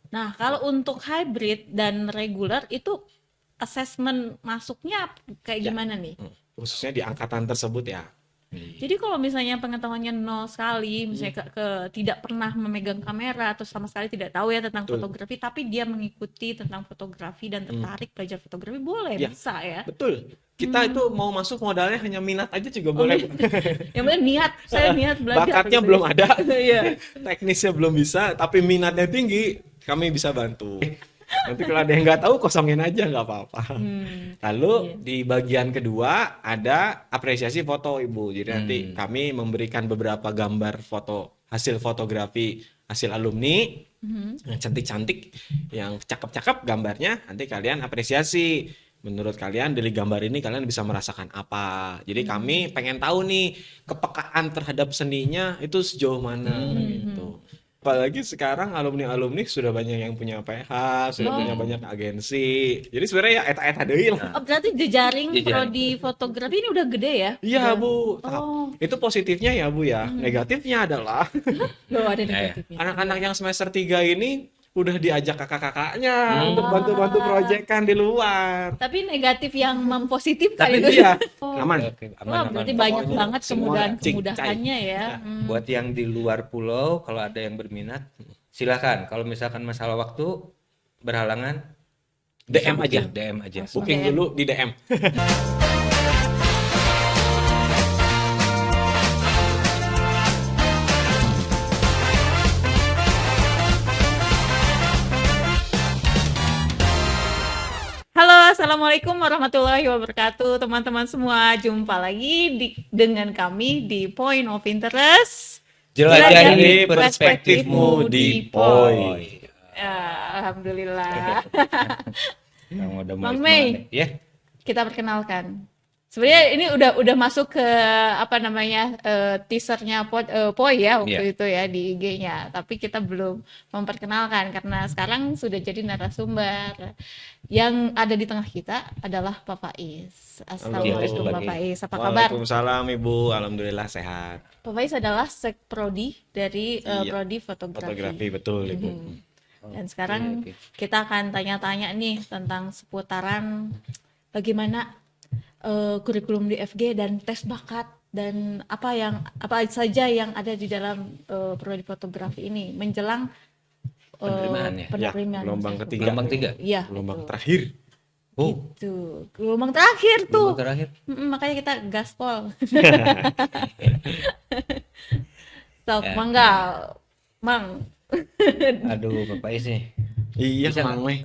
Nah, kalau untuk hybrid dan reguler itu assessment masuknya kayak Ya, gimana nih? khususnya di angkatan tersebut ya. Jadi kalau misalnya pengetahuannya nol sekali, misalnya tidak pernah memegang kamera atau sama sekali tidak tahu ya tentang Betul. fotografi, tapi dia mengikuti tentang fotografi dan tertarik belajar fotografi, boleh, Ya, bisa ya? betul. Kita itu Hmm. mau masuk modalnya hanya minat aja juga Oh, boleh. yang penting niat, saya niat belajar Bakatnya gitu ya. belum ada, Iya. teknisnya belum bisa, tapi minatnya tinggi, kami bisa bantu. Nanti kalau ada yang nggak tahu, kosongin aja, nggak apa-apa. Hmm. Lalu Iya. di bagian kedua ada apresiasi foto, Ibu. Jadi nanti Hmm. kami memberikan beberapa gambar foto, hasil fotografi, hasil alumni, Mhm. yang cantik-cantik, yang cakep-cakep gambarnya, nanti kalian apresiasi. Menurut kalian dari gambar ini kalian bisa merasakan apa? Jadi kami pengen tahu nih kepekaan terhadap seninya itu sejauh mana Mhm. gitu. Apalagi sekarang alumni-alumni sudah banyak yang punya PH, sudah punya Oh. banyak agensi. Jadi sebenarnya ya eta-eta deui lah. Oh, berarti jejaring Jejaring. prodi fotografi ini udah gede ya? Iya, Udah. Bu. Oh, Itu positifnya ya, Bu ya. Negatifnya adalah loh ada Ya, ya. negatifnya. anak-anak yang semester 3 ini udah diajak kakak-kakaknya untuk Ah. bantu-bantu proyekan di luar. Tapi negatif yang mempositifkan Tapi itu. Iya, Oh. aman. Oke, Wah, aman-aman. berarti banyak Pokoknya banget semua kemudahan-kemudahannya ya. Buat yang di luar pulau, kalau ada yang berminat, silakan. Kalau misalkan masalah waktu berhalangan, bisa DM aja. booking, DM aja. Langsung. Booking DM. dulu di DM. Halo, assalamualaikum warahmatullahi wabarakatuh, teman-teman semua. Jumpa lagi dengan kami di Point of Interest. Jelajahi perspektifmu di Poi. Ya, alhamdulillah. Yang udah mulai Bang Mei. semangat nih. Ya, Kita perkenalkan. Sebenarnya ini udah masuk ke apa namanya teasernya Poi ya waktu Iya. itu ya di IG-nya. Tapi kita belum memperkenalkan karena sekarang sudah jadi narasumber. Yang ada di tengah kita adalah Pak Faiz. Assalamualaikum Halo. Pak Faiz. Apa kabar? Waalaikumsalam Ibu, alhamdulillah sehat. Pak Faiz adalah sekprodi dari Iya, prodi fotografi. Fotografi betul Ibu. Dan sekarang oke. kita akan tanya-tanya nih tentang seputaran bagaimana kurikulum di FG dan tes bakat dan apa saja yang ada di dalam prodi fotografi ini menjelang Penerimaan ya? Ya, penerimaan gelombang masuk. ketiga. Gelombang 3. Iya, Gelombang betul. terakhir. Oh, Gitu. Gelombang terakhir tuh. gelombang terakhir. Makanya kita gaspol. Sok, Ya. mangga, Mang. Aduh, Bapak Is nih. Iya, Bisa Mang nggak? Mei.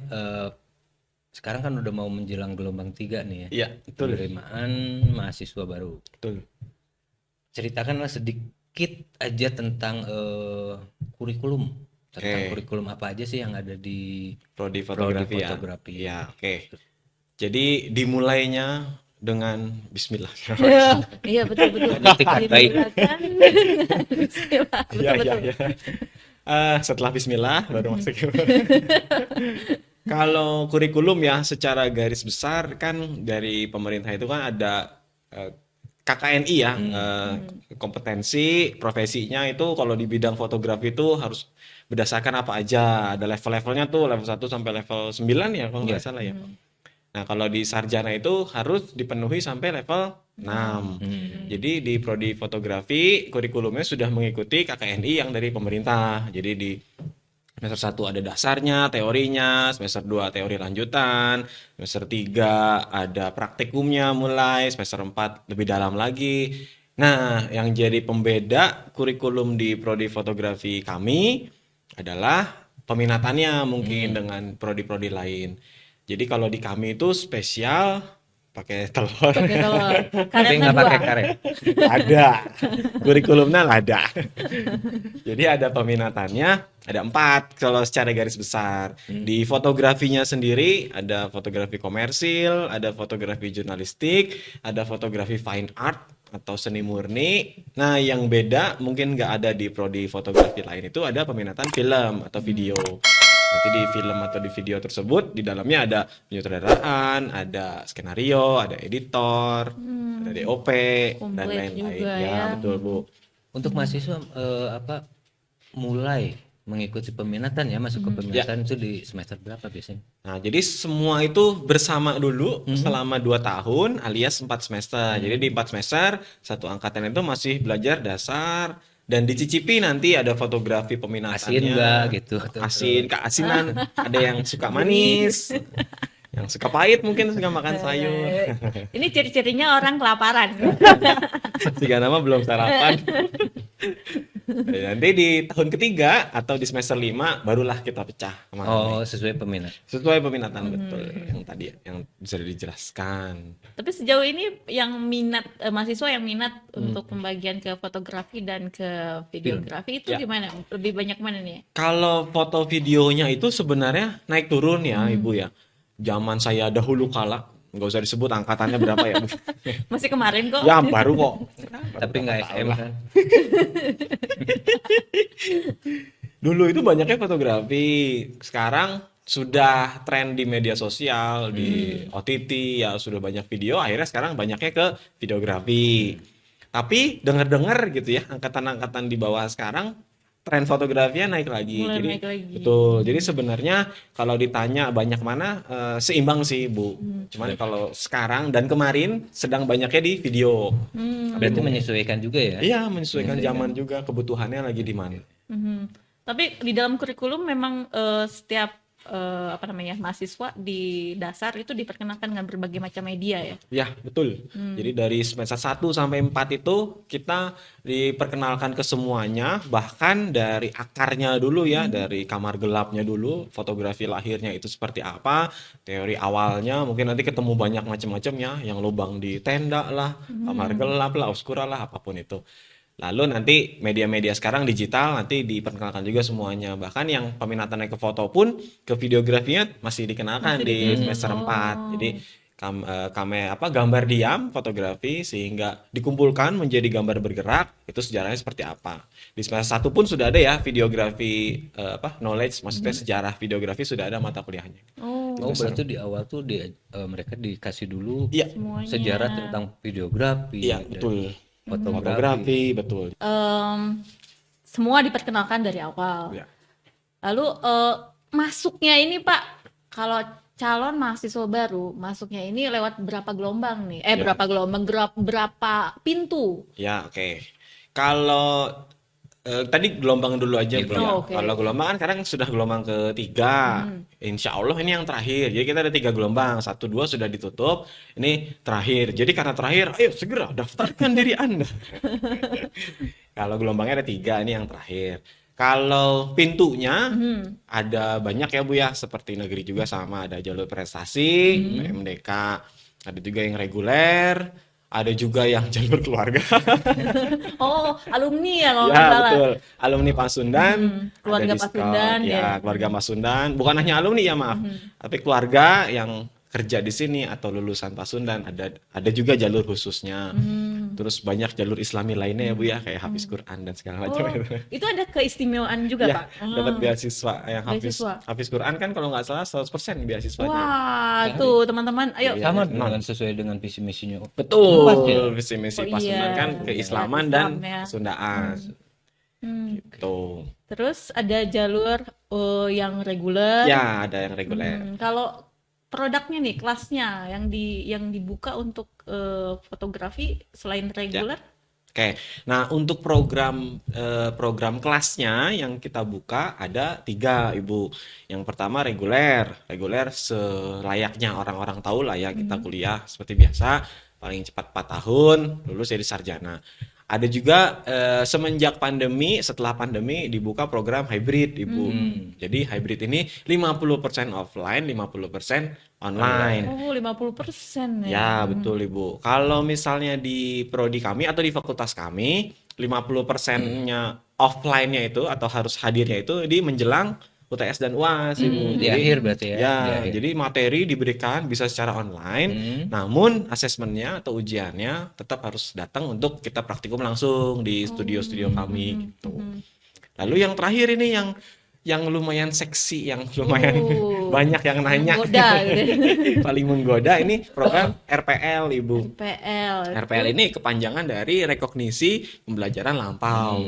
Sekarang kan udah mau menjelang gelombang 3 nih ya. Iya, betul. Penerimaan mahasiswa baru. Betul. Ceritakanlah sedikit aja tentang kurikulum. Tentang Oke. kurikulum apa aja sih yang ada di Prodi fotografi ya. fotografi. Iya, oke. Jadi dimulainya dengan bismillah. Iya, betul. Etikat baik. Dimulakan dengan bismillah. Iya, Betul. iya. Setelah bismillah baru masuk. Kalau kurikulum ya secara garis besar kan dari pemerintah itu kan ada KKNI ya, kompetensi profesinya itu kalau di bidang fotografi itu harus berdasarkan apa aja. Ada level-levelnya tuh level 1 sampai level 9 ya kalau nggak Iya. salah ya. Nah, kalau di sarjana itu harus dipenuhi sampai level 6. Jadi di prodi fotografi kurikulumnya sudah mengikuti KKNI yang dari pemerintah. Jadi di semester 1 ada dasarnya, teorinya, semester 2 teori lanjutan, semester 3 ada praktikumnya mulai, semester 4 lebih dalam lagi. Nah, yang jadi pembeda kurikulum di prodi fotografi kami adalah peminatannya mungkin dengan prodi-prodi lain. Jadi kalau di kami itu spesial pakai telur. Pakai telur. Tapi Karetnya nggak pakai 2. karet. Ada. Kurikulumnya ada. Jadi ada peminatannya, ada 4 kalau secara garis besar. Di fotografinya sendiri ada fotografi komersil, ada fotografi jurnalistik, ada fotografi fine art atau seni murni. Nah, yang beda mungkin nggak ada di prodi fotografi lain itu ada peminatan film atau video. Nanti di film atau di video tersebut di dalamnya ada penyutradaraan, ada skenario, ada editor, ada DOP dan Komplit lain-lain. juga Ya, ya. betul, Bu. Untuk mahasiswa mulai mengikuti peminatan ya, masuk ke peminatan itu di semester berapa biasanya? Nah, jadi semua itu bersama dulu selama 2 tahun alias 4 semester. Jadi di 4 semester satu angkatan itu masih belajar dasar dan dicicipi nanti ada fotografi peminatannya. Asin enggak gitu atau Asin, keasinan. Ada yang suka manis, yang suka pahit mungkin suka makan sayur. Ini ciri-cirinya orang kelaparan. Jika nama belum sarapan. Nanti di tahun ketiga atau di semester 5 barulah kita pecah kemana. Oh, sesuai peminat. Sesuai peminatan betul yang tadi yang bisa dijelaskan. Tapi sejauh ini yang minat mahasiswa yang minat untuk pembagian ke fotografi dan ke videografi itu Ya. gimana? Lebih banyak mana nih? Kalau foto videonya itu sebenarnya naik turun ya Ibu ya. Zaman saya dahulu kala, nggak usah disebut angkatannya berapa ya Bu. Masih kemarin kok. Ya baru kok. Tapi nggak FM kan. Dulu itu banyaknya fotografi. Sekarang sudah tren di media sosial, di OTT ya sudah banyak video. Akhirnya sekarang banyaknya ke videografi. Tapi dengar-dengar gitu ya, angkatan-angkatan di bawah sekarang tren fotografinya naik lagi. Mulai Jadi naik lagi. betul. Jadi sebenarnya kalau ditanya banyak mana seimbang sih Bu. Cuman kalau sekarang dan kemarin sedang banyaknya di video. Berarti menyesuaikan juga ya. Iya, menyesuaikan zaman juga kebutuhannya lagi di mana. Mhm. Tapi di dalam kurikulum memang setiap apa namanya mahasiswa di dasar itu diperkenalkan dengan berbagai macam media ya. Ya, betul. Jadi dari semester 1 sampai 4 itu kita diperkenalkan ke semuanya, bahkan dari akarnya dulu ya, dari kamar gelapnya dulu, fotografi lahirnya itu seperti apa, teori awalnya, mungkin nanti ketemu banyak macam-macam ya, yang lubang di tenda lah, kamar gelap lah, obskura lah, apapun itu. Lalu nanti media-media sekarang digital nanti diperkenalkan juga semuanya. Bahkan yang peminatannya ke foto pun ke videografinya masih dikenalkan di semester 4. Jadi gambar diam fotografi sehingga dikumpulkan menjadi gambar bergerak itu sejarahnya seperti apa. Di semester 1 pun sudah ada ya videografi knowledge, maksudnya sejarah videografi sudah ada mata kuliahnya. Oh, berarti di awal tuh mereka dikasih dulu Iya, Semuanya. sejarah tentang videografi, iya dan betul. fotografi. Fotografi betul. Semua diperkenalkan dari awal. Ya. Lalu masuknya ini Pak, kalau calon mahasiswa baru masuknya ini lewat berapa gelombang nih? Berapa gelombang? Berapa pintu? Ya, oke. Kalau tadi gelombang dulu aja, Bu, ya. oke. Kalau gelombang kan sekarang sudah gelombang ketiga. Insya Allah ini yang terakhir. Jadi kita ada 3 gelombang. 1, 2 sudah ditutup. Ini terakhir. Jadi karena terakhir, ayo segera daftarkan diri Anda. Kalau gelombangnya ada 3, ini yang terakhir. Kalau pintunya ada banyak ya Bu ya. Seperti negeri juga sama. Ada jalur prestasi, PMDK. Ada juga yang reguler. Ada juga yang jalur keluarga. Oh, alumni ya kalau Ya nggak salah. betul, alumni Pasundan, keluarga ada diskon. Pasundan, ya, ya. keluarga Pasundan, bukan hanya alumni ya maaf, tapi keluarga yang kerja di sini atau lulusan Pasundan ada juga jalur khususnya. Terus banyak jalur Islami lainnya ya Bu ya, kayak Hafiz Quran dan segala macam itu. Itu ada keistimewaan juga Ya, Pak. dapat beasiswa yang Beasiswa. Hafiz Quran kan kalau nggak salah 100% beasiswanya. Wah, tuh teman-teman, ayo. Iya. Sama dengan sesuai dengan visi misinya. Betul, visi misi Oh, Pasundan iya. kan keislaman dan Islam ya. Sundaan. Gitu. Terus ada jalur yang reguler. Ya, ada yang reguler. Kalau produknya nih, kelasnya yang dibuka untuk fotografi selain reguler. Oke, nah untuk program kelasnya yang kita buka ada 3 Ibu. Yang pertama reguler selayaknya orang-orang tahu lah ya kita kuliah seperti biasa, paling cepat 4 tahun, lulus jadi sarjana. Ada juga semenjak pandemi, setelah pandemi dibuka program hybrid Ibu. Jadi hybrid ini 50% offline, 50% online. Oh, 50% ya. Ya, betul Ibu. Kalau misalnya di prodi kami atau di fakultas kami, 50%-nya offline-nya itu atau harus hadirnya itu di menjelang UTS dan UAS Ibu. Di akhir berarti ya, Ya, di akhir. jadi materi diberikan bisa secara online, namun asesmennya atau ujiannya tetap harus datang untuk kita praktikum langsung di studio-studio kami gitu. Lalu yang terakhir ini yang lumayan seksi, yang lumayan banyak yang nanya. Menggoda gitu. Paling menggoda ini program RPL Ibu. PL. RPL ini kepanjangan dari rekognisi pembelajaran lampau.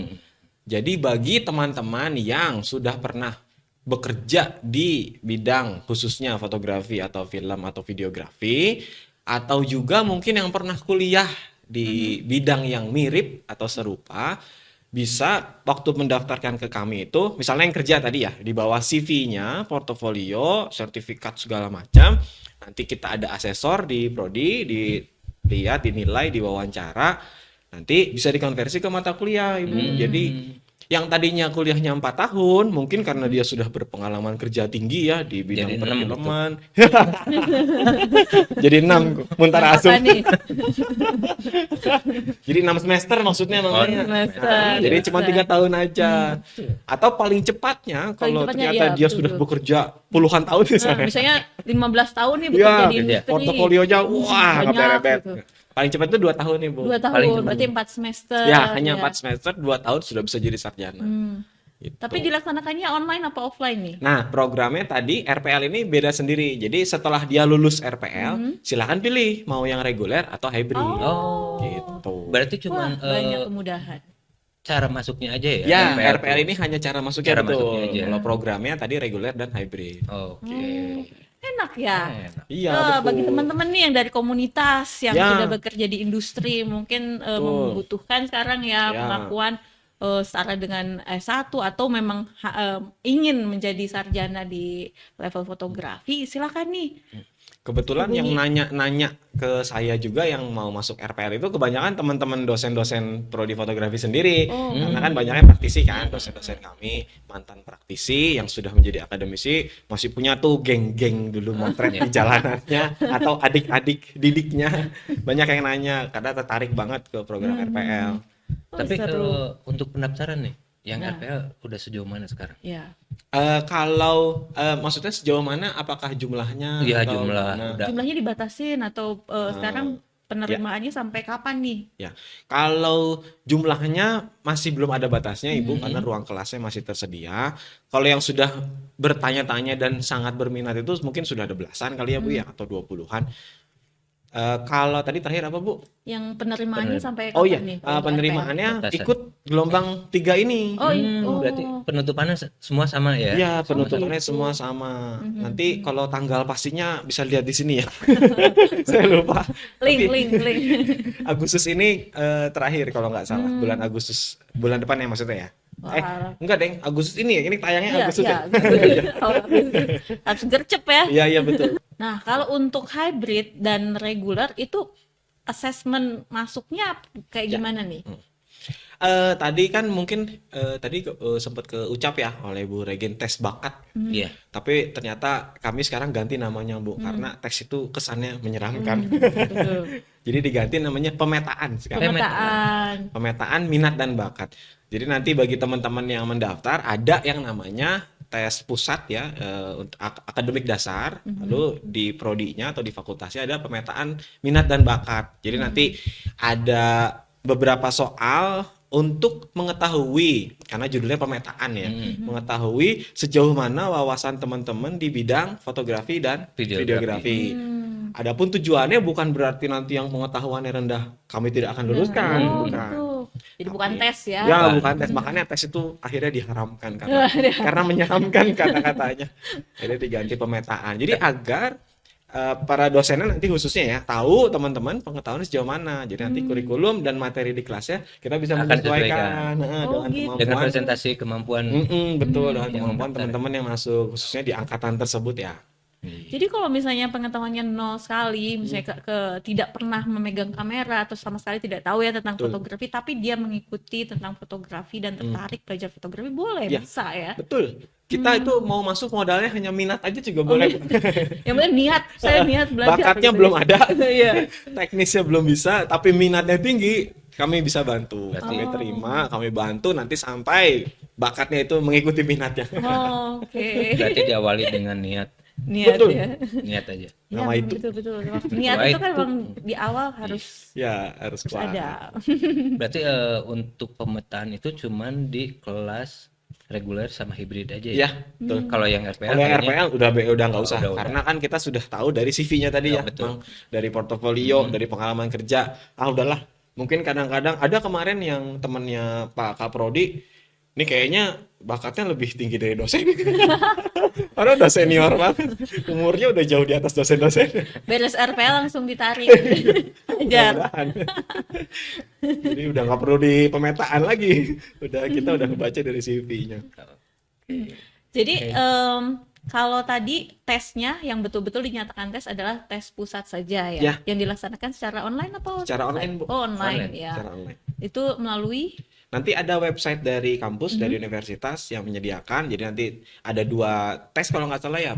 Jadi bagi teman-teman yang sudah pernah bekerja di bidang khususnya fotografi atau film atau videografi, atau juga mungkin yang pernah kuliah di bidang yang mirip atau serupa, bisa waktu mendaftarkan ke kami itu, misalnya yang kerja tadi ya, di bawah CV-nya, portofolio, sertifikat segala macam, nanti kita ada asesor di prodi, dilihat, dinilai, diwawancara, nanti bisa dikonversi ke mata kuliah, Ibu. Jadi yang tadinya kuliahnya 4 tahun, mungkin karena dia sudah berpengalaman kerja tinggi ya di bidang Jadi 6 perfilman. Jadi 6 muntara Apa asum. nih? Jadi 6 semester maksudnya namanya. Semester. Nah, jadi cuma 3 tahun aja. Atau paling cepatnya Paling kalau cepatnya, ternyata iya, dia betul, sudah betul. bekerja puluhan tahun misalnya. Misalnya 15 tahun nih bekerja Iya, di industri. portofolionya wah nggak banyak berebet. gitu. Paling cepat itu 2 tahun nih, Bu. 2 tahun, Paling cepat. berarti 4 semester. Ya, hanya 4 semester, 2 tahun sudah bisa jadi sarjana. Gitu. Tapi dilaksanakannya online apa offline nih? Nah, programnya tadi RPL ini beda sendiri. Jadi setelah dia lulus RPL, silakan pilih mau yang reguler atau hybrid. Oh. Gitu. Berarti Wah, cuman banyak kemudahan. cara masuknya aja ya? Ya, RPL RPL tuh? ini hanya cara masuknya Cara betul. masuknya aja. Kalau programnya tadi reguler dan hybrid. Oke. Enak ya. Enak. Iya, betul. Bagi teman-teman nih yang dari komunitas yang Ya. sudah bekerja di industri mungkin membutuhkan sekarang ya Ya. pengakuan setara dengan S1 atau memang ingin menjadi sarjana di level fotografi, silakan nih. Kebetulan yang nanya-nanya ke saya juga yang mau masuk RPL itu kebanyakan teman-teman dosen-dosen prodi fotografi sendiri. Karena kan banyaknya praktisi kan, dosen-dosen kami, mantan praktisi yang sudah menjadi akademisi, masih punya tuh geng-geng dulu motret di jalanannya atau adik-adik didiknya. Banyak yang nanya karena tertarik banget ke program RPL. Tapi seru. untuk pendaftaran nih, yang RPL udah sejauh mana sekarang? Ya. Kalau maksudnya sejauh mana? Apakah jumlahnya? Iya, atau jumlah gimana? udah. Jumlahnya dibatasin atau sekarang penerimaannya sampai kapan nih? Ya, kalau jumlahnya masih belum ada batasnya, Ibu, karena ruang kelasnya masih tersedia. Kalau yang sudah bertanya-tanya dan sangat berminat itu mungkin sudah ada belasan kali ya, Bu, ya, atau 20-an. Kalau tadi terakhir apa, Bu? Yang penerimaannya sampai kapan Oh iya, nih? kalau untuk penerimaannya Batasan. ikut gelombang 3 ini. RPL? Berarti penutupannya semua sama ya? Iya, penutupannya semua sama. Nanti kalau tanggal pastinya bisa lihat di sini ya. Saya lupa. link. Agustus ini terakhir kalau nggak salah, bulan Agustus, bulan depan ya maksudnya ya. Wah. Enggak, Deng, Agustus ini ya. Ini tayangnya Iya, Agustus iya. ya. Harus gercep ya. Iya, iya betul. Nah, kalau untuk hybrid dan reguler itu assessment masuknya kayak gimana nih? Tadi kan mungkin tadi sempat ke ucap ya oleh Bu Regen tes bakat. Iya. Tapi ternyata kami sekarang ganti namanya, Bu, karena tes itu kesannya menyeramkan. Betul. Jadi diganti namanya pemetaan sekarang. Pemetaan. Pemetaan minat dan bakat. Jadi nanti bagi teman-teman yang mendaftar ada yang namanya tes pusat ya untuk akademik dasar, lalu di prodinya atau di fakultasnya ada pemetaan minat dan bakat. Jadi nanti ada beberapa soal untuk mengetahui, karena judulnya pemetaan ya, mengetahui sejauh mana wawasan teman-teman di bidang fotografi dan videografi. Adapun tujuannya bukan berarti nanti yang pengetahuannya rendah kami tidak akan luluskan, Oh, bukan. gitu. Jadi bukan tes ya. Ya, bukan tes. Makanya tes itu akhirnya diharamkan karena menyeramkan kata-katanya. Akhirnya diganti pemetaan. Jadi agar para dosennya nanti khususnya ya tahu teman-teman pengetahuan sejauh mana. Jadi nanti kurikulum dan materi di kelasnya kita bisa Akan menyesuaikan Oh, dengan gitu. kemampuan. Dengan presentasi kemampuan. Betul, dengan yang kemampuan mendaftar. teman-teman yang masuk khususnya di angkatan tersebut ya. Jadi kalau misalnya pengetahuannya nol sekali, misalnya tidak pernah memegang kamera atau sama sekali tidak tahu ya tentang fotografi, tapi dia mengikuti tentang fotografi dan tertarik belajar fotografi, boleh, Ya. bisa ya. Betul. Kita itu mau masuk modalnya hanya minat aja juga boleh. Yang penting niat, saya niat belajar. Bakatnya gitu belum ya. ada. Iya. Teknisnya belum bisa, tapi minatnya tinggi, kami bisa bantu. Berarti- Kami terima, kami bantu nanti sampai bakatnya itu mengikuti minatnya. Oh, oke. Berarti diawali dengan niat Niat Betul. ya. niat aja. Nama Ya, itu. betul. Niat itu kan emang di awal harus Ya, harus kuat. ada. Berarti untuk pemetaan itu cuman di kelas reguler sama hibrid aja ya. Ya, betul. Kalau yang RPL Kalau yang kayaknya RPL udah nggak usah, udah. karena kan kita sudah tahu dari CV-nya tadi Ya, ya, betul. Bang. Dari portofolio, dari pengalaman kerja. Udahlah. Mungkin kadang-kadang ada kemarin yang temannya Pak Kaprodi Ini kayaknya bakatnya lebih tinggi dari dosen. Karena udah senior banget. Umurnya udah jauh di atas dosen-dosen. Beres RPL langsung ditarik. Ajar. Mudah-mudahan. Jadi udah nggak perlu di pemetaan lagi. Kita udah kebaca dari CV-nya. Jadi kalau tadi tesnya yang betul-betul dinyatakan tes adalah tes pusat saja ya, Ya. yang dilaksanakan secara online apa? Secara online, Bu. Oh, online, Online, ya. Secara online. Itu melalui Nanti ada website dari kampus, dari universitas yang menyediakan. Jadi nanti ada 2 tes kalau nggak salah ya,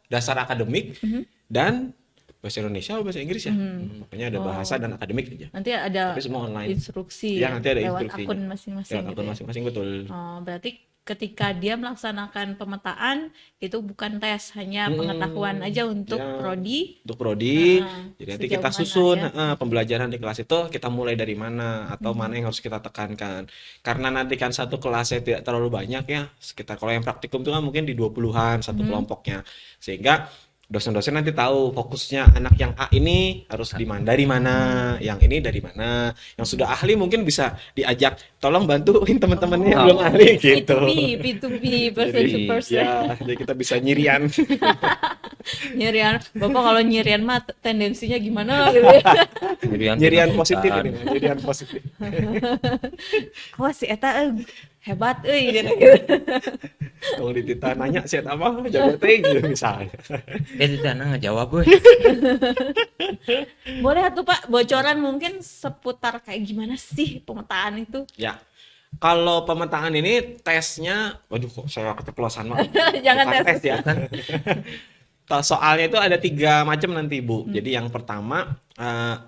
dasar akademik dan bahasa Indonesia atau bahasa Inggris ya. Makanya ada bahasa dan akademik aja. nanti ada Tapi semua online. instruksi Ya, nanti ada lewat instruksinya. akun masing-masing Ya, gitu akun ya. masing-masing betul. Oh, berarti ketika dia melaksanakan pemetaan itu bukan tes, hanya pengetahuan aja untuk Ya. prodi. Untuk prodi, Nah, jadi nanti sejauh kita mana susun ya? pembelajaran di kelas itu kita mulai dari mana atau mana yang harus kita tekankan. Karena nanti kan satu kelasnya tidak terlalu banyak ya, sekitar kalau yang praktikum itu kan mungkin di 20-an satu kelompoknya. Sehingga dosen-dosen nanti tahu fokusnya anak yang A ini harus dari mana, yang ini dari mana. Yang sudah ahli mungkin bisa diajak, tolong bantuin teman-temannya yang belum ahli gitu. P2P, person to person. Ya, jadi kita bisa nyirian. Nyirian, Bapak kalau nyirian mah tendensinya gimana gitu ya. Nyirian positif ini, nyirian positif. Awas si eta hebat gitu. Kalau ditita nanya sih apa, jago teh gitu misalnya. Di sana ngejawab gue. Boleh tuh Pak bocoran mungkin seputar kayak gimana sih pemetaan itu? Ya. Kalau pemetaan ini tesnya, waduh kok saya keceplosan banget. Jangan Bukan tes. ya. Soalnya itu ada 3 macam nanti Bu. Jadi yang pertama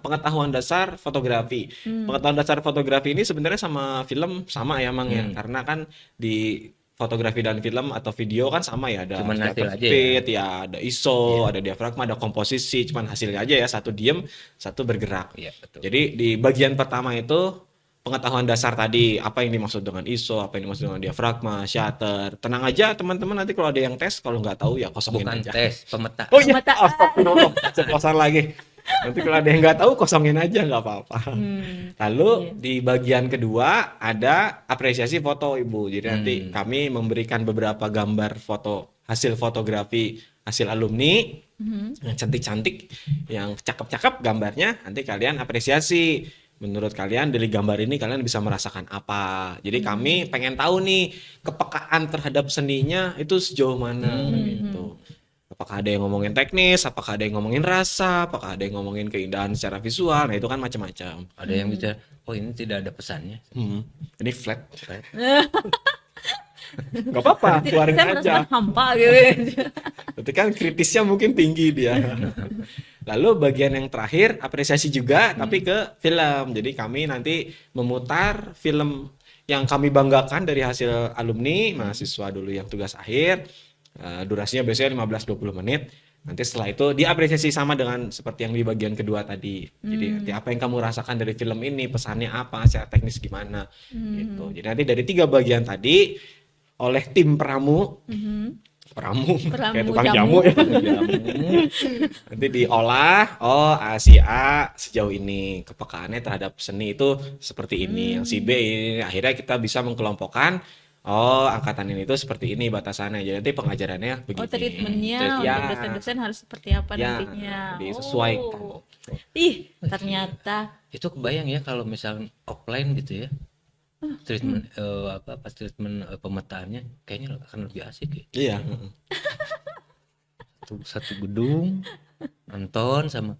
pengetahuan dasar fotografi. Pengetahuan dasar fotografi ini sebenarnya sama film sama ya Mang ya. Karena kan di fotografi dan film atau video kan sama ya, ada Cuman hasil shutter aja ya. speed, ya ada ISO, ada diafragma, ada komposisi, cuman hasilnya aja ya, satu diem, satu bergerak. Iya, betul. Jadi di bagian pertama itu pengetahuan dasar tadi, apa yang dimaksud dengan ISO, apa yang dimaksud dengan diafragma, shutter. Tenang aja teman-teman, nanti kalau ada yang tes, kalau nggak tahu ya kosongin Bukan aja. tes, pemetaan. Oh iya, Pemetaan. astagfirullah, ceplosan lagi. Nanti kalau ada yang nggak tahu kosongin aja nggak apa-apa. Lalu di bagian kedua ada apresiasi foto Ibu. Jadi nanti kami memberikan beberapa gambar foto hasil fotografi hasil alumni yang cantik-cantik, yang cakep-cakep gambarnya. Nanti kalian apresiasi. Menurut kalian dari gambar ini kalian bisa merasakan apa? Jadi kami pengen tahu nih kepekaan terhadap seninya itu sejauh mana gitu. Apakah ada yang ngomongin teknis, apakah ada yang ngomongin rasa, apakah ada yang ngomongin keindahan secara visual, nah itu kan macam-macam. Ada yang bicara, oh ini tidak ada pesannya. Ini flat. Gak apa-apa, keluarin Saya aja. merasakan hampa gitu. Berarti kan kritisnya mungkin tinggi dia. Lalu bagian yang terakhir apresiasi juga, tapi ke film. Jadi kami nanti memutar film yang kami banggakan dari hasil alumni, mahasiswa dulu yang tugas akhir. Durasinya biasanya 15-20 menit. Nanti setelah itu diapresiasi sama dengan seperti yang di bagian kedua tadi. Jadi nanti apa yang kamu rasakan dari film ini, pesannya apa, secara teknis gimana, gitu. Jadi nanti dari 3 bagian tadi oleh tim pramu, kayak tukang jamu ya. Nanti diolah, oh si A sejauh ini kepekaannya terhadap seni itu seperti ini, yang si B ini, akhirnya kita bisa mengkelompokkan. Oh, angkatan ini tuh seperti ini batasannya. Jadi nanti pengajarannya begini. Oh, treatmentnya Ya. untuk dosen-dosen harus seperti apa Ya, nantinya? disesuaikan. Oh. Ih, ternyata Itu kebayang ya kalau misalnya offline gitu ya. Treatment pas treatment pemetaannya kayaknya akan lebih asik ya. Iya. Satu gedung nonton sama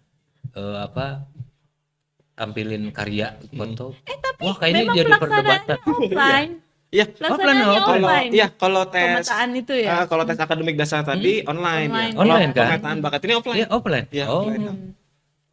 tampilin karya foto. tapi Wah, kayaknya memang jadi pelaksanaannya perdebatan. offline. Iya. Pelaksanaannya Kalau offline. iya, kalau tes Pemetaan itu ya. kalau tes akademik dasar tadi online, ya. Online. Kalau Online kan? pemetaan bakat ini offline. Iya, offline. Iya, Oh, offline.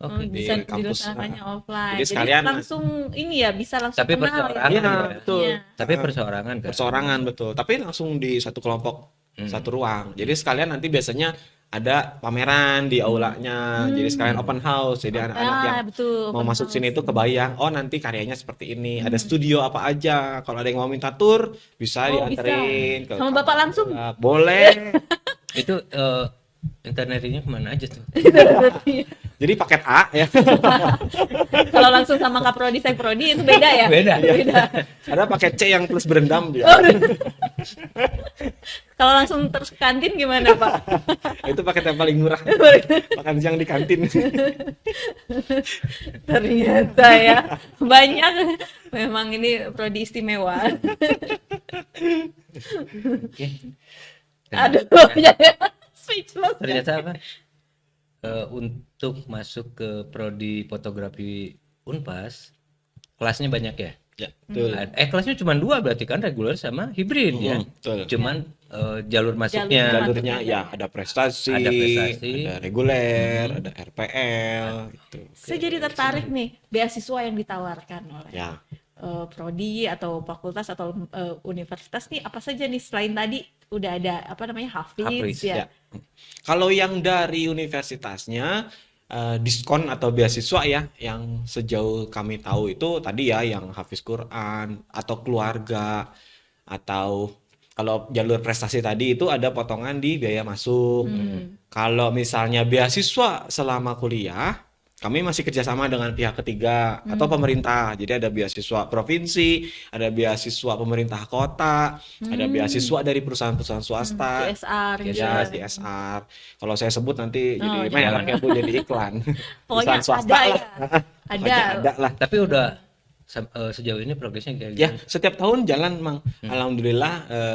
oke. Di Bisa kampus. dilaksanakannya offline. Jadi Jadi sekalian- langsung ini ya bisa langsung Tapi kenal ya. perseorangan Iya, ya. betul. Iya. Tapi perseorangan kan. Perseorangan betul. Tapi langsung di satu kelompok, satu ruang. Jadi sekalian nanti biasanya ada pameran di aulanya. Jadi sekalian open house. Jadi anak-anak yang betul. mau open masuk house. sini tuh kebayang, oh nanti karyanya seperti ini. Ada studio apa aja. Kalau ada yang mau minta tur, bisa Oh, dianterin bisa. ke Sama Bapak langsung? Boleh. Itu internetnya kemana aja tuh? Jadi paket A ya. Kalau langsung sama Kaprodi, Sekprodi itu beda ya? Beda. Beda. Ada paket C yang plus berendam dia. Kalau langsung terus kantin gimana, Pak? Itu paket yang paling murah. Makan siang di kantin. Ternyata ya banyak memang ini prodi istimewa. Oke. Aduh, speechless. Ternyata apa? Untuk masuk ke prodi fotografi Unpas, kelasnya banyak ya? Ya, betul. Kelasnya cuma 2 berarti kan, reguler sama hibrid ya. Betul. Cuman jalur masuknya Jalurnya ya ada prestasi, ada reguler, ada RPL gitu. Saya jadi tertarik nih beasiswa yang ditawarkan oleh Ya. prodi atau fakultas atau universitas nih apa saja nih selain tadi udah ada apa namanya Hafiz Hafiz, ya. Ya. Kalau yang dari universitasnya diskon atau beasiswa ya, yang sejauh kami tahu itu tadi ya yang Hafiz Quran atau keluarga, atau kalau jalur prestasi tadi itu ada potongan di biaya masuk. Kalau misalnya beasiswa selama kuliah, kami masih kerjasama dengan pihak ketiga atau pemerintah. Jadi ada beasiswa provinsi, ada beasiswa pemerintah kota, ada beasiswa dari perusahaan-perusahaan swasta. CSR gitu. Ya, CSR. Kalau saya sebut nanti jadi jangan. mereknya Bu, jadi iklan. Pokoknya Perusahaan swasta ada lah. ya. Pokoknya ada lah. Tapi udah sejauh ini progresnya kayak Ya, gimana? setiap tahun jalan, Mang. Alhamdulillah,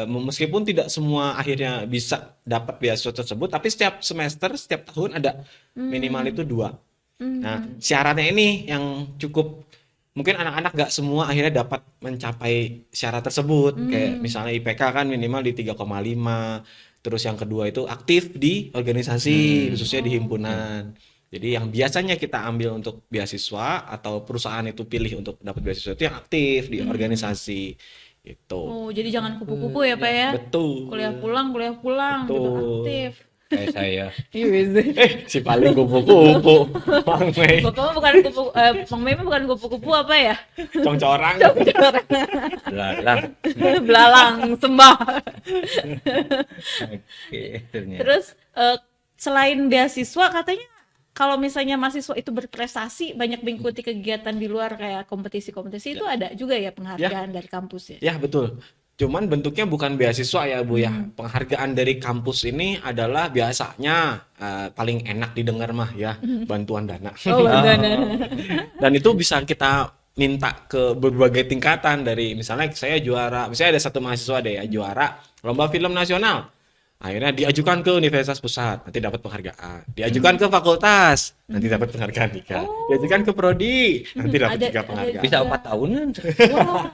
meskipun tidak semua akhirnya bisa dapat beasiswa tersebut, tapi setiap semester, setiap tahun ada minimal itu 2. Nah, syaratnya ini yang cukup, mungkin anak-anak nggak semua akhirnya dapat mencapai syarat tersebut. Kayak misalnya IPK kan minimal di 3,5. Terus yang kedua itu aktif di organisasi, khususnya di himpunan. Jadi yang biasanya kita ambil untuk beasiswa atau perusahaan itu pilih untuk dapat beasiswa itu yang aktif di organisasi gitu. Oh, jadi jangan kupu-kupu ya, Pak ya. Betul. Kuliah pulang gitu Betul. aktif. Kayak saya. Iya, bisa. Si paling kupu-kupu. Bang Mei, Bapak mah bukan kupu Bang Mei mah bukan kupu-kupu apa ya? congcorang. Belalang. Belalang sembah. Oke, ternyata. Terus selain beasiswa katanya kalau misalnya mahasiswa itu berprestasi banyak mengikuti kegiatan di luar kayak kompetisi-kompetisi itu ada juga ya penghargaan dari kampus ya. Ya, betul. Cuman bentuknya bukan beasiswa ya, Bu ya. Penghargaan dari kampus ini adalah biasanya paling enak didengar mah ya, bantuan dana. Oh, benar. Dan itu bisa kita minta ke berbagai tingkatan, dari misalnya saya juara, misalnya ada satu mahasiswa deh ya juara lomba film nasional. Akhirnya diajukan ke universitas pusat, nanti dapat penghargaan. Diajukan ke fakultas, nanti dapat penghargaan juga. Diajukan ke prodi, nanti dapat Ada- juga ada penghargaan. Bisa 4 tahunan. Wah.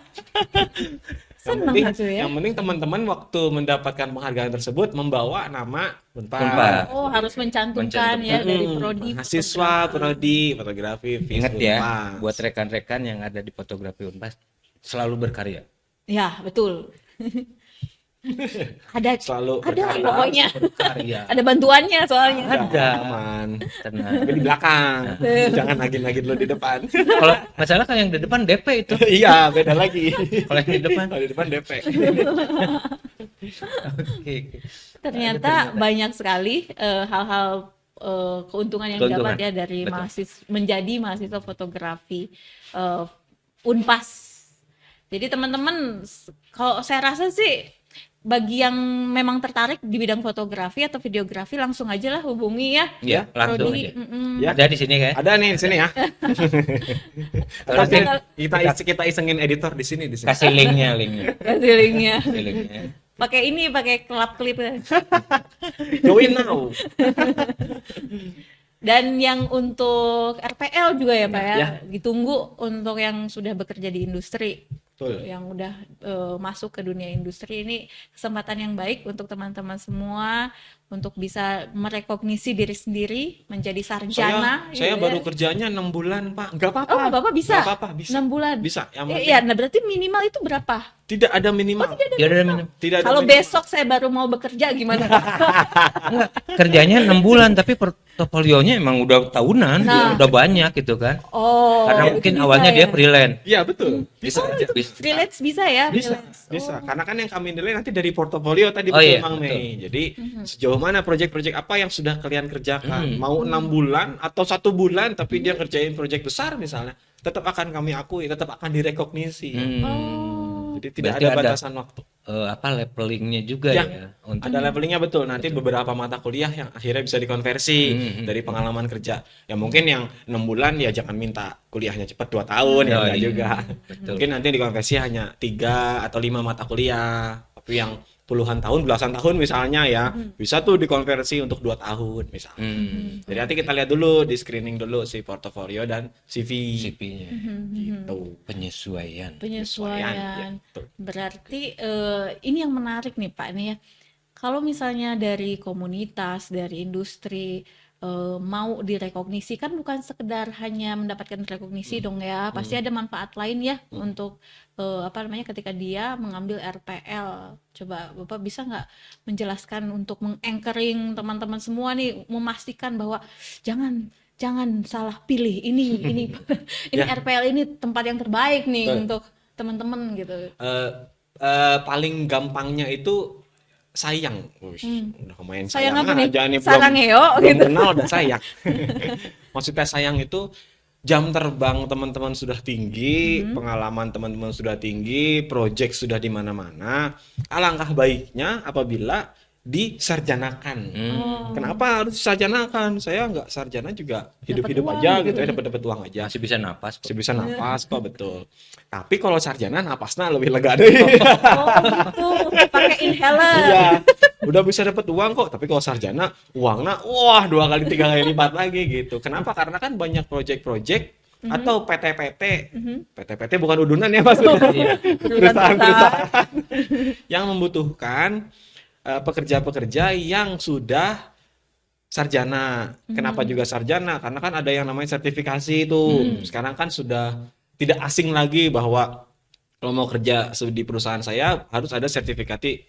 Senang itu ya. Yang penting teman-teman waktu mendapatkan penghargaan tersebut membawa nama Unpad. Unpad. Oh, harus mencantumkan ya dari prodi. Mahasiswa prodi fotografi Ingat ya, Unpad. buat rekan-rekan yang ada di fotografi Unpas selalu berkarya. Ya, betul. ada Selalu ada berkarya. pokoknya. Karya. Ada bantuannya soalnya. Ada. Aman. Tenang. Tapi di belakang. Jangan nagih-nagih dulu di depan. Kalau masalah kan yang di depan DP itu. Iya, beda lagi. Kalau yang di depan. Kalau di depan DP. Oke. Ternyata banyak sekali hal-hal keuntungan yang Keuntungan. didapat ya dari Betul. menjadi mahasiswa fotografi Unpas. Jadi teman-teman, kalau saya rasa sih bagi yang memang tertarik di bidang fotografi atau videografi langsung aja lah hubungi ya. Iya, langsung Prodi. aja. Ya. Ada di sini kan? Ada nih di sini ya. Kalau Nanti saya kita isengin editor di sini. kasih linknya. Kasih linknya. Kasih linknya. Pakai kelap klip. Join now. Dan yang untuk RPL juga ya Pak ya, Ya. ditunggu untuk yang sudah bekerja di industri, Betul. yang udah masuk ke dunia industri ini kesempatan yang baik untuk teman-teman semua untuk bisa merekognisi diri sendiri menjadi sarjana. Saya gitu baru ya. kerjanya 6 bulan, Pak. Enggak apa-apa. Oh, nggak apa-apa bisa. Nggak apa-apa, bisa. 6 bulan. Bisa. Yang penting Iya, nah berarti minimal itu berapa? tidak ada minimal. Dia ada minum. Tidak ada Kalau minimal. besok saya baru mau bekerja gimana? Enggak, kerjanya 6 bulan tapi portofolionya emang udah tahunan, Nah. udah banyak gitu kan. Oh, Karena itu mungkin bisa awalnya ya? dia freelance. Iya betul. Bisa aja. Freelance bisa ya? Bisa, Freelance. bisa. Karena kan yang kami nilai nanti dari portofolio tadi Oh betul iya, Mang betul. Mei. Jadi sejauh mana proyek-proyek apa yang sudah kalian kerjakan? Mau 6 bulan atau 1 bulan tapi dia kerjain proyek besar misalnya, tetap akan kami akui, tetap akan direkognisi. Oh. Jadi tidak Berarti ada ada batasan waktu. Apa levelingnya juga Ya, ya untuk ada levelingnya betul. Nanti beberapa mata kuliah yang akhirnya bisa dikonversi dari pengalaman kerja. Ya mungkin yang 6 bulan ya jangan minta kuliahnya cepat 2 tahun ya Oh, enggak iya. juga. Betul. Mungkin nanti dikonversi hanya 3 atau 5 mata kuliah. Tapi yang puluhan tahun, belasan tahun misalnya ya, bisa tuh dikonversi untuk 2 tahun misalnya. Jadi nanti kita lihat dulu, di screening dulu si portofolio dan CV. CV-nya. Gitu. Penyesuaian. Penyesuaian. Ya, betul. Berarti ini yang menarik nih Pak nih ya. Kalau misalnya dari komunitas, dari industri mau direkognisi kan bukan sekedar hanya mendapatkan rekognisi dong ya. Pasti ada manfaat lain ya untuk apa namanya ketika dia mengambil RPL. Coba Bapak bisa nggak menjelaskan untuk menganchoring teman-teman semua nih, memastikan bahwa jangan salah pilih ini ini Ya. RPL ini tempat yang terbaik nih Betul. untuk teman-teman gitu. Paling gampangnya itu sayang. Wih, udah main Sayang sayangan apa nih? aja nih Sarangeo belum gitu. kenal udah sayang. Maksudnya sayang itu jam terbang teman-teman sudah tinggi, pengalaman teman-teman sudah tinggi, project sudah di mana-mana. Alangkah baiknya apabila disarjanakan. Kenapa harus disarjanakan? Saya nggak sarjana juga hidup-hidup uang aja gitu gitu ya, dapat uang aja. Masih bisa napas kok. Masih bisa napas kok betul. Tapi kalau sarjana napasnya lebih lega deh. Oh gitu, pakai inhaler. Iya, udah bisa dapat uang kok. Tapi kalau sarjana, uangnya wah 2 kali 3 kali lipat lagi gitu. Kenapa? Karena kan banyak project-project atau PT-PT. PT-PT bukan udunan ya maksudnya. Perusahaan-perusahaan yang membutuhkan pekerja-pekerja yang sudah sarjana. Kenapa juga sarjana? Karena kan ada yang namanya sertifikasi itu. Sekarang kan sudah tidak asing lagi bahwa kalau mau kerja di perusahaan saya harus ada sertifikasi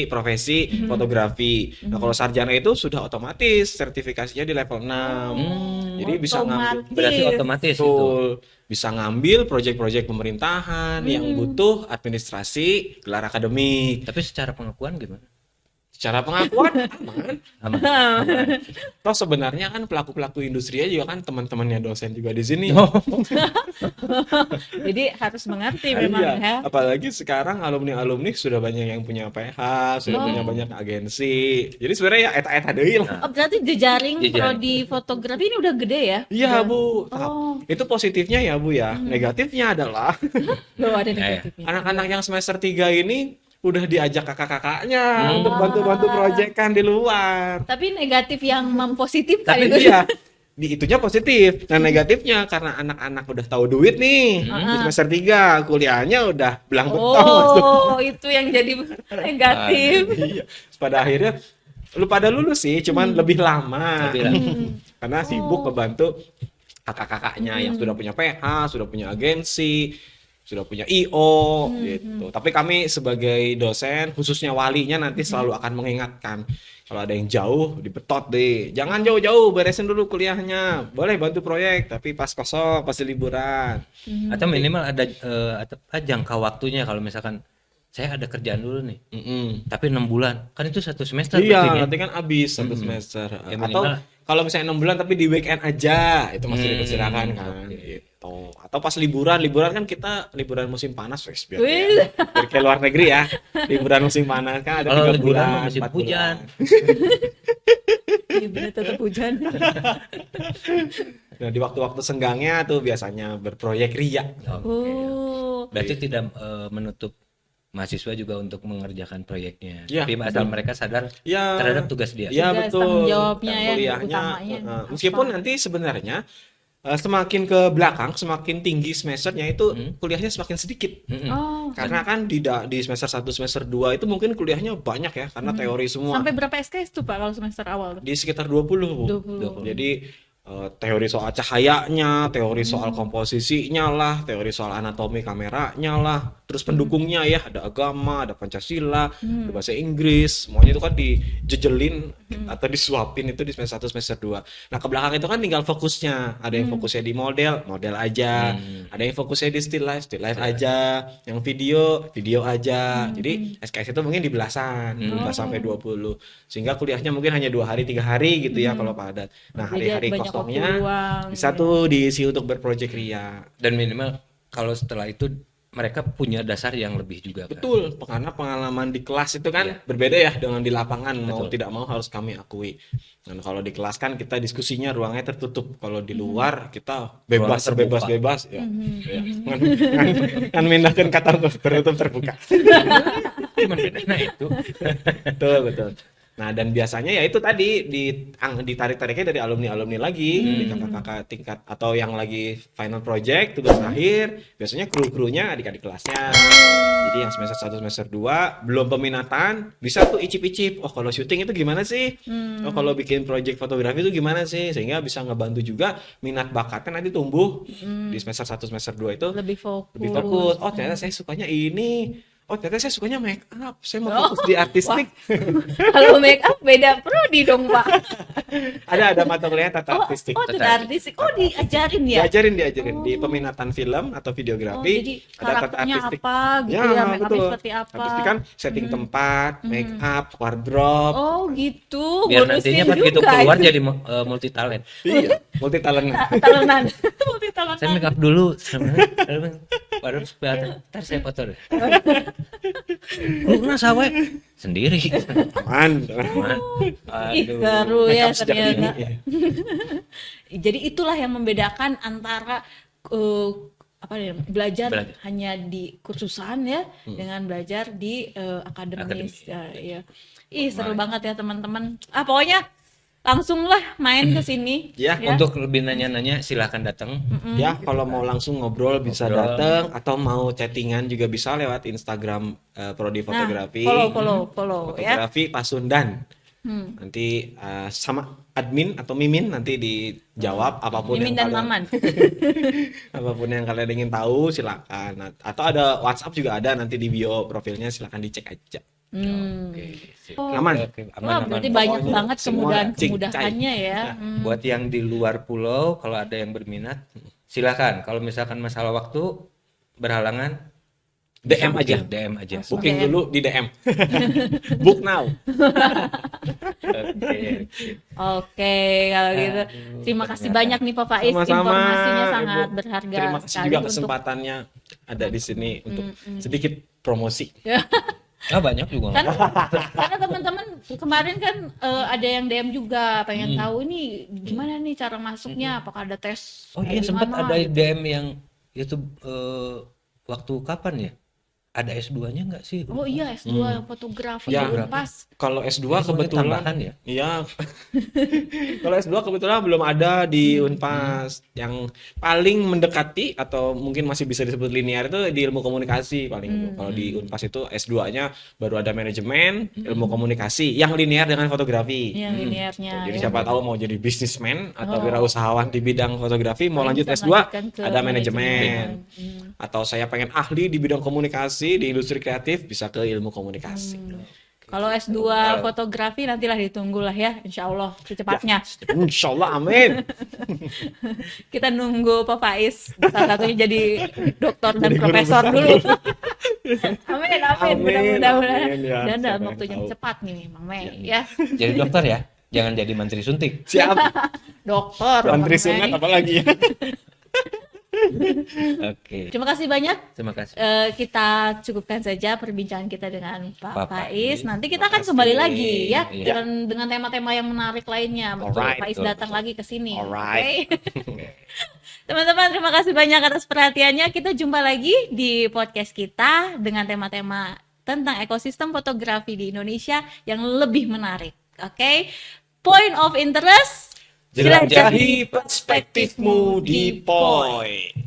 profesi fotografi. Nah, kalau sarjana itu sudah otomatis sertifikasinya di level 6. Jadi bisa ngambil Berarti otomatis itu. betul, bisa ngambil proyek-proyek pemerintahan yang butuh administrasi, gelar akademik. Tapi secara pengakuan gimana? Secara pengakuan aman. Aman. Toh sebenarnya kan pelaku-pelaku industrinya juga kan teman-temannya dosen juga di sini. Jadi harus mengerti memang Iya, ya. apalagi sekarang alumni-alumni sudah banyak yang punya PH, sudah punya banyak agensi. Jadi sebenarnya ya eta-eta deui lah. Oh, berarti jejaring Jejaring. prodi fotografi ini udah gede ya? Iya, Udah- Bu. Oh, Itu positifnya ya, Bu ya. Negatifnya adalah loh ada Ya, ya. negatifnya. anak-anak yang semester 3 ini udah diajak kakak-kakaknya untuk bantu-bantu proyekan di luar. Tapi negatif yang mempositifkan Tapi itu. iya, di itunya positif. Nah, negatifnya karena anak-anak udah tahu duit nih. Di semester 3 kuliahnya udah belang betong. Oh, itu yang jadi negatif. Iya. Pada akhirnya lu pada lulus sih, cuman lebih lama. Lebih lama. Karena sibuk ngebantu kakak-kakaknya yang sudah punya PH, sudah punya agensi, sudah punya IO gitu. Tapi kami sebagai dosen, khususnya walinya nanti selalu akan mengingatkan kalau ada yang jauh dibetot deh. Jangan jauh-jauh, beresin dulu kuliahnya. Boleh bantu proyek, tapi pas kosong, pasti liburan. Atau minimal ada jangka waktunya kalau misalkan saya ada kerjaan dulu nih. Tapi 6 bulan. Kan itu 1 semester berarti Iya, kan? nanti kan habis 1 semester. Ya, Atau minimal. kalau misalnya 6 bulan tapi di weekend aja, itu masih dipersilakan kan gitu. Atau pas liburan kan kita liburan musim panas wes biar Wih. ke luar negeri ya. Liburan musim panas kan ada Kalau 3 liburan bulan, musim 4 hujan. Iya benar tetap hujan. Nah, di waktu-waktu senggangnya tuh biasanya berproyek ria. Oh. Berarti tidak menutup mahasiswa juga untuk mengerjakan proyeknya. Iya, Tapi asal mereka sadar Ya. terhadap tugas dia. Ya Tugas, betul. tanggung jawabnya Dan ya, kuliahnya, utamanya. meskipun nanti sebenarnya semakin ke belakang, semakin tinggi semesternya itu kuliahnya semakin sedikit. Oh. Karena kan di semester 1, semester 2 itu mungkin kuliahnya banyak ya karena teori semua. Sampai berapa SKS tuh Pak kalau semester awal tuh? Di sekitar 20, Bu. 20. Jadi teori soal cahayanya, teori soal komposisinya lah, teori soal anatomi kameranya lah, terus pendukungnya ya, ada agama, ada Pancasila, ada bahasa Inggris, semuanya itu kan dijejelin atau disuapin itu di semester 1 semester 2. Nah, ke belakang itu kan tinggal fokusnya. Ada yang fokusnya di model aja. Ada yang fokusnya di still life aja. Yang video aja. Jadi SKS itu mungkin di belasan, 15 sampai 20. Sehingga kuliahnya mungkin hanya 2 hari 3 hari gitu ya kalau padat. Nah, Jadi hari-hari banyak waktu kosongnya luang, bisa gitu tuh diisi untuk berprojek ria. Dan minimal kalau setelah itu mereka punya dasar yang lebih juga kan. Betul, karena pengalaman di kelas itu kan berbeda ya dengan di lapangan, mau tidak mau harus kami akui. Dan kalau di kelas kan kita diskusinya ruangnya tertutup, kalau di luar kita bebas sebebas-bebas ya. Ya. Kan mindahkan kata tertutup terbuka. Cuman bedanya itu. Betul. Nah, dan biasanya ya itu tadi ditarik-tariknya dari alumni-alumni lagi, dari kakak-kakak tingkat atau yang lagi final project, tugas akhir, biasanya kru-krunya adik-adik kelasnya. Jadi yang semester 1 semester 2 belum peminatan, bisa tuh icip-icip. Oh, kalau syuting itu gimana sih? Oh, kalau bikin project fotografi itu gimana sih? Sehingga bisa ngebantu juga minat bakatnya nanti tumbuh di semester 1 semester 2 itu lebih fokus. lebih fokus. Oh, ternyata saya sukanya ini. Oh, ternyata saya sukanya make up. Saya mau fokus di artistik. Kalau make up beda prodi dong, Pak. Ada mata kuliah tata artistik. Tata artistik. Oh, diajarin ya? Diajarin di peminatan film atau videografi. Jadi ada tata karakternya artistik. apa gitu ya, make up betul. seperti apa. Artistik kan setting tempat, make up, wardrobe. Oh, gitu. Biar Bonusin nantinya pas gitu juga keluar itu. jadi multi talent. Iya, multi talent. Talenan. Multi talenan. Saya make up dulu. Baru ntar saya foto deh. Lu kena sawe sendiri. Aman. Ih, seru Make ya up sejak ternyata. dini. Iya. Jadi itulah yang membedakan antara apa ya, belajar Belajar. hanya di kursusan ya dengan belajar di akademis. Ya, iya. Ih, seru banget ya teman-teman. Pokoknya langsung lah main ke sini. Ya, Untuk lebih nanya-nanya silahkan datang. Ya, kalau mau langsung ngobrol bisa datang atau mau chattingan juga bisa lewat Instagram Prodi Fotografi. Follow ya. Fotografi Pasundan. Nanti sama admin atau Mimin nanti dijawab apapun Mimin dan yang Maman. apapun yang kalian ingin tahu silakan. Atau ada WhatsApp juga ada nanti di bio profilnya, silakan dicek aja. Sip. Aman. Oke, Wah, aman. berarti banyak Pokoknya banget semua kemudahannya ya. Buat yang di luar pulau, kalau ada yang berminat, silakan. Kalau misalkan masalah waktu berhalangan, DM aja. DM aja. Booking dulu di DM. Book now. Oke. Oke, kalau gitu. Terima kasih banyak nih Pak Faiz, Sama-sama, informasinya sangat Ibu. berharga Terima kasih sekali juga untuk kesempatannya ada di sini untuk sedikit promosi. Banyak juga. karena teman-teman kemarin kan ada yang DM juga pengen tahu ini gimana nih cara masuknya, apakah ada tes? Oh iya, kayak sempat gimana ada gitu. DM yang YouTube waktu kapan ya? Ada S2-nya nggak sih? Oh iya, S2 fotografi Ya, di Unpas. Kalau S2 Ini soalnya kebetulan tambahan ya? Iya. Kalau S2 kebetulan belum ada di Unpas. Yang paling mendekati atau mungkin masih bisa disebut linear itu di ilmu komunikasi paling. Kalau di Unpas itu S2-nya baru ada manajemen, ilmu komunikasi yang linear dengan fotografi. Yang linearnya. Jadi ya. siapa tahu mau jadi bisnismen atau wirausahawan di bidang fotografi, mau lanjut Bisa S2 melanjutkan ke ada manajemen. Atau saya pengen ahli di bidang komunikasi di industri kreatif bisa ke ilmu komunikasi. Kalau S2 fotografi nantilah ditunggu lah ya, insya Allah secepatnya. Insya Allah, amin. Kita nunggu Pak Faiz salah satunya jadi dokter dan profesor dulu. Amin. Mudah-mudahan. amin, ya. Dan dalam Siapa waktu yang yang tahu. cepat nih, Mang Mei ya. Jadi dokter ya? Jangan jadi menteri suntik. Siap. Dokter. Menteri Mang sunat Mei. apalagi ya. Oke. Terima kasih banyak. Terima kasih. Kita cukupkan saja perbincangan kita dengan Pak Pak Faiz. Faiz. Nanti kita akan Terima kembali kasih. lagi ya Iya. dengan tema-tema yang menarik lainnya. Betul, Alright, Faiz betul, datang lagi ke sini. Alright. Oke? Teman-teman, terima kasih banyak atas perhatiannya. Kita jumpa lagi di podcast kita dengan tema-tema tentang ekosistem fotografi di Indonesia yang lebih menarik. Oke? Point of interest. Jelajahi perspektifmu di POI.